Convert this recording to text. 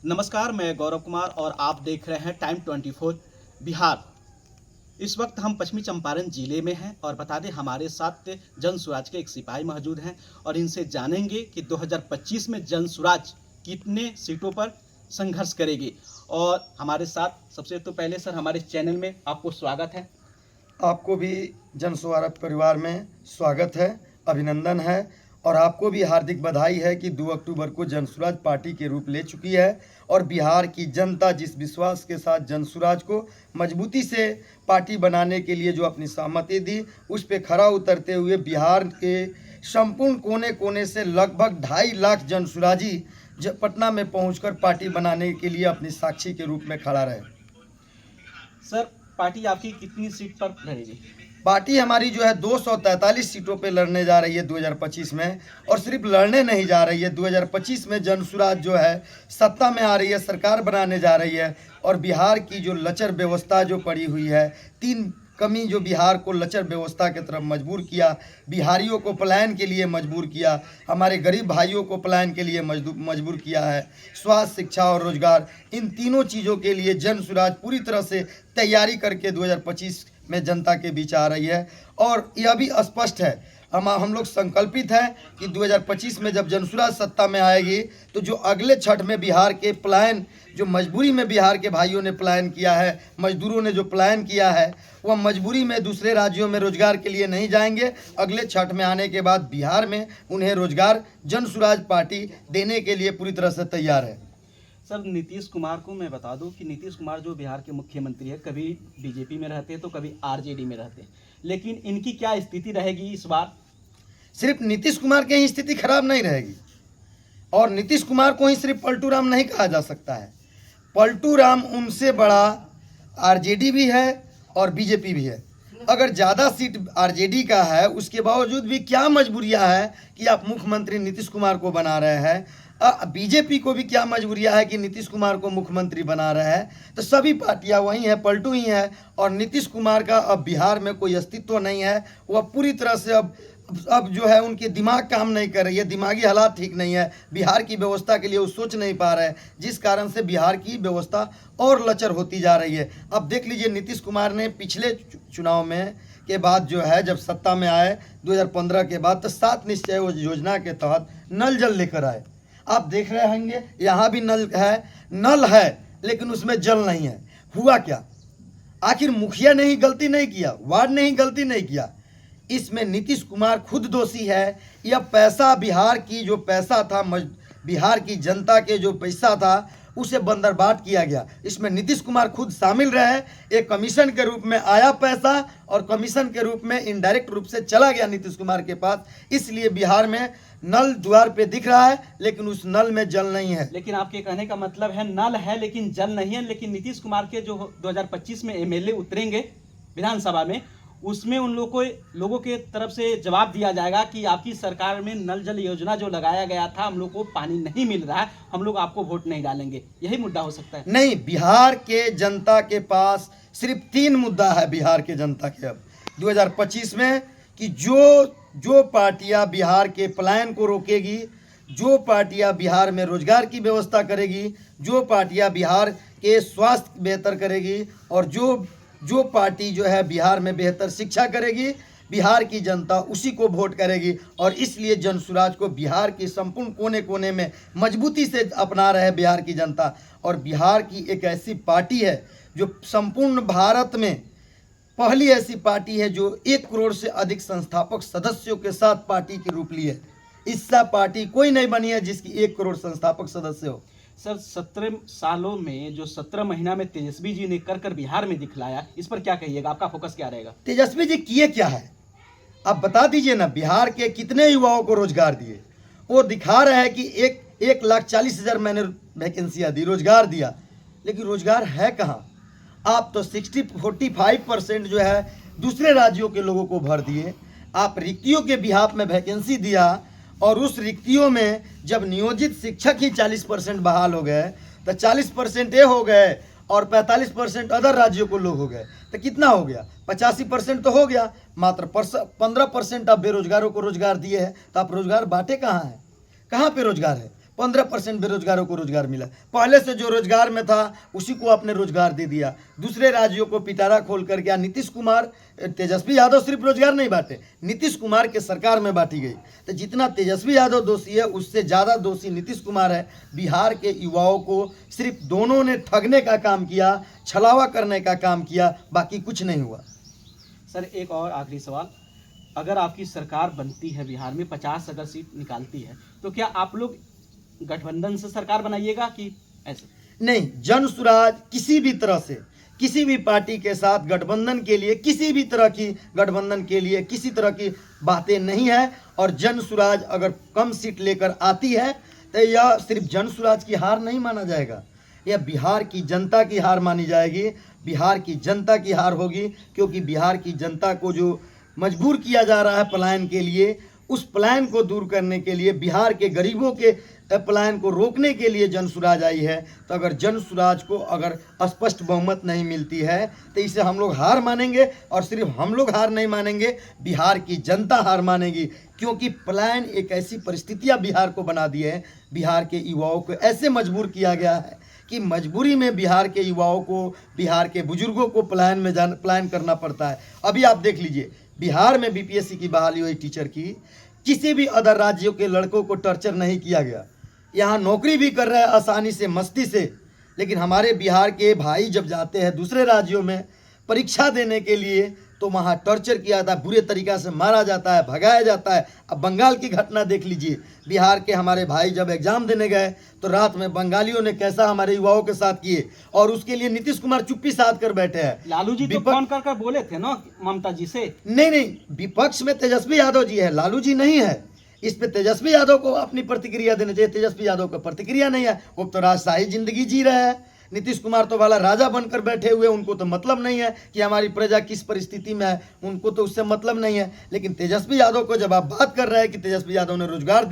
नमस्कार, मैं गौरव कुमार और आप देख रहे हैं टाइम 24 बिहार। इस वक्त हम पश्चिमी चंपारण जिले में हैं और बता दें हमारे साथ जन स्वराज के एक सिपाही मौजूद हैं और इनसे जानेंगे कि 2025 में जन स्वराज कितने सीटों पर संघर्ष करेगी। और हमारे साथ सबसे तो पहले सर हमारे चैनल में आपको स्वागत है। आपको भी जन स्वराज परिवार में स्वागत है, अभिनंदन है और आपको भी हार्दिक बधाई है कि 2 अक्टूबर को जन स्वराज पार्टी के रूप ले चुकी है और बिहार की जनता जिस विश्वास के साथ जन स्वराज को मजबूती से पार्टी बनाने के लिए जो अपनी सहमति दी, उस पे खरा उतरते हुए बिहार के संपूर्ण कोने कोने से लगभग 2.5 लाख जन स्वराजी पटना में पहुंचकर पार्टी बनाने के लिए अपनी साक्षी के रूप में खड़ा रहे। सर पार्टी आपकी कितनी सीट पर रहेगी? पार्टी हमारी जो है 243 सीटों पे लड़ने जा रही है 2025 में, और सिर्फ लड़ने नहीं जा रही है। 2025 में जन स्वराज जो है सत्ता में आ रही है, सरकार बनाने जा रही है और बिहार की जो लचर व्यवस्था जो पड़ी हुई है, 3 कमी जो बिहार को लचर व्यवस्था की तरफ मजबूर किया, बिहारियों को पलायन के लिए मजबूर किया, हमारे गरीब भाइयों को पलायन के लिए मजबूर किया है, स्वास्थ्य, शिक्षा और रोजगार, इन तीनों चीज़ों के लिए जन स्वराज पूरी तरह से तैयारी करके 2025 में जनता के बीच आ रही है। और यह भी स्पष्ट है, हम लोग संकल्पित हैं कि 2025 में जब जन स्वराज सत्ता में आएगी तो जो अगले छठ में बिहार के पलायन, जो मजबूरी में बिहार के भाइयों ने पलायन किया है, मजदूरों ने जो पलायन किया है, वह मजबूरी में दूसरे राज्यों में रोजगार के लिए नहीं जाएंगे। अगले छठ में आने के बाद बिहार में उन्हें रोजगार जन स्वराज पार्टी देने के लिए पूरी तरह से तैयार है। सर नीतीश कुमार को मैं बता दूं कि नीतीश कुमार जो बिहार के मुख्यमंत्री है, कभी बीजेपी में रहते हैं तो कभी आरजेडी में रहते हैं, लेकिन इनकी क्या स्थिति रहेगी इस बार? सिर्फ नीतीश कुमार की ही स्थिति खराब नहीं रहेगी और नीतीश कुमार को ही सिर्फ पलटू राम नहीं कहा जा सकता है। पलटू राम उनसे बड़ा आरजेडी भी है और बीजेपी भी है। अगर ज़्यादा सीट आरजेडी का है, उसके बावजूद भी क्या मजबूरियां है कि आप मुख्यमंत्री नीतीश कुमार को बना रहे हैं। बीजेपी को भी क्या मजबूरियां है कि नीतीश कुमार को मुख्यमंत्री बना रहे हैं। तो सभी पार्टियां वही हैं, पलटू ही हैं और नीतीश कुमार का अब बिहार में कोई अस्तित्व नहीं है। वह पूरी तरह से अब जो है उनके दिमाग काम नहीं कर रही है, दिमागी हालात ठीक नहीं है, बिहार की व्यवस्था के लिए वो सोच नहीं पा रहे हैं, जिस कारण से बिहार की व्यवस्था और लचर होती जा रही है। अब देख लीजिए, नीतीश कुमार ने पिछले चुनाव में के बाद जो है, जब सत्ता में आए 2015 के बाद, तो 7 निश्चय योजना के तहत नल जल लेकर आए। आप देख रहे होंगे यहाँ भी नल है लेकिन उसमें जल नहीं है। हुआ क्या? आखिर मुखिया ने ही गलती नहीं किया, वार्ड ने ही गलती नहीं किया, इसमें नीतीश कुमार खुद दोषी है। यह पैसा बिहार की जो पैसा था, बिहार की जनता के जो पैसा था, उसे बंदरबाट किया गया। इसमें नीतीश कुमार खुद शामिल रहे। एक कमीशन के रूप में आया पैसा और कमीशन के रूप में इनडायरेक्ट रूप से चला गया नीतीश कुमार के पास। इसलिए बिहार में नल द्वार पे दिख रहा है लेकिन उस नल में जल नहीं है। लेकिन आपके कहने का मतलब है नल है लेकिन जल नहीं है। लेकिन नीतीश कुमार के जो 2025 में एमएलए उतरेंगे विधानसभा में, उसमें उन लोगों के तरफ से जवाब दिया जाएगा कि आपकी सरकार में नल जल योजना जो लगाया गया था, हम लोग को पानी नहीं मिल रहा है, हम लोग आपको वोट नहीं डालेंगे। यही मुद्दा हो सकता है? नहीं, बिहार के जनता के पास सिर्फ 3 मुद्दा है बिहार के जनता के अब 2025 में, कि जो पार्टियां बिहार के पलायन को रोकेगी, जो पार्टियां बिहार में रोजगार की व्यवस्था करेगी, जो पार्टियां बिहार के स्वास्थ्य बेहतर करेगी और जो पार्टी जो है बिहार में बेहतर शिक्षा करेगी, बिहार की जनता उसी को वोट करेगी। और इसलिए जन स्वराज को बिहार के संपूर्ण कोने कोने में मजबूती से अपना रहे बिहार की जनता। और बिहार की एक ऐसी पार्टी है जो संपूर्ण भारत में पहली ऐसी पार्टी है जो 1 करोड़ से अधिक संस्थापक सदस्यों के साथ पार्टी के रूप ली है। इससे पार्टी कोई नहीं बनी है जिसकी 1 करोड़ संस्थापक सदस्य हो। सर 17 सालों में जो 17 महीना में तेजस्वी जी ने कर बिहार में दिखलाया, इस पर क्या कहिएगा? आपका फोकस क्या रहेगा? तेजस्वी जी किए क्या है आप बता दीजिए ना। बिहार के कितने युवाओं को रोजगार दिए? वो दिखा रहे हैं कि 1,40,000 मैंने वैकेंसियाँ दी, रोजगार दिया, लेकिन रोजगार है कहाँ? आप तो 45% जो है दूसरे राज्यों के लोगों को भर दिए। आप रिक्तियों के बिहाफ में वैकेंसी दिया और उस रिक्तियों में जब नियोजित शिक्षक ही 40% बहाल हो गए तो 40% ये हो गए और 45% अदर राज्यों को लोग हो गए, तो कितना हो गया? 85% तो हो गया। मात्र 15% आप बेरोजगारों को रोजगार दिए हैं, तो आप रोजगार बांटे कहाँ हैं? कहाँ पे रोजगार है? 15% बेरोजगारों को रोजगार मिला। पहले से जो रोजगार में था उसी को आपने रोजगार दे दिया, दूसरे राज्यों को पिटारा खोल कर गया। नीतीश कुमार, तेजस्वी यादव सिर्फ रोजगार नहीं बांटे, नीतीश कुमार के सरकार में बांटी गई। तो जितना तेजस्वी यादव दोषी है उससे ज़्यादा दोषी नीतीश कुमार है। बिहार के युवाओं को सिर्फ दोनों ने ठगने का काम किया, छलावा करने का काम किया, बाकी कुछ नहीं हुआ। सर एक और आखिरी सवाल, अगर आपकी सरकार बनती है बिहार में 50 अगर सीट निकालती है तो क्या आप लोग गठबंधन से सरकार बनाइएगा कि ऐसे? नहीं, जन सुराज किसी भी तरह से किसी भी पार्टी के साथ गठबंधन के लिए, किसी भी तरह की गठबंधन के लिए किसी तरह की बातें नहीं है। और जन सुराज अगर कम सीट लेकर आती है तो यह सिर्फ जन सुराज की हार नहीं माना जाएगा, यह बिहार की जनता की हार मानी जाएगी। बिहार की जनता की हार होगी, क्योंकि बिहार की जनता को जो मजबूर किया जा रहा है पलायन के लिए, उस पलायन को दूर करने के लिए, बिहार के गरीबों के पलायन को रोकने के लिए जन सुराज आई है। तो अगर जन सुराज को अगर स्पष्ट बहुमत नहीं मिलती है तो इसे हम लोग हार मानेंगे। और सिर्फ हम लोग हार नहीं मानेंगे, बिहार की जनता हार मानेगी, क्योंकि पलायन एक ऐसी परिस्थितियां बिहार को बना दी है, बिहार के युवाओं को ऐसे मजबूर किया गया है कि मजबूरी में बिहार के युवाओं को, बिहार के बुजुर्गों को पलायन करना पड़ता है। अभी आप देख लीजिए, बिहार में बीपीएससी की बहाली हुई टीचर की, किसी भी अदर राज्यों के लड़कों को टॉर्चर नहीं किया गया, यहाँ नौकरी भी कर रहे हैं आसानी से, मस्ती से। लेकिन हमारे बिहार के भाई जब जाते हैं दूसरे राज्यों में परीक्षा देने के लिए तो वहाँ टॉर्चर किया जाता है, बुरे तरीक़ा से मारा जाता है, भगाया जाता है। अब बंगाल की घटना देख लीजिए, बिहार के हमारे भाई जब एग्ज़ाम देने गए तो रात में बंगालियों ने कैसा हमारे युवाओं के साथ किए, और उसके लिए नीतीश कुमार चुप्पी साध कर बैठे हैं। लालू जी तो फोन कर बोले थे ना ममता जी से। नहीं, विपक्ष में तेजस्वी यादव जी है, लालू जी नहीं है। इस पे तेजस्वी यादव को अपनी प्रतिक्रिया देनी चाहिए। तेजस्वी यादव को प्रतिक्रिया नहीं है, वो तो राजशाही जिंदगी जी रहे हैं। नीतीश कुमार तो वाला राजा बनकर बैठे हुए, उनको तो मतलब नहीं है कि हमारी प्रजा किस परिस्थिति में है, उनको तो उससे मतलब नहीं है। लेकिन तेजस्वी यादव को जब आप बात कर रहे हैं कि तेजस्वी यादव ने रोजगार दिया,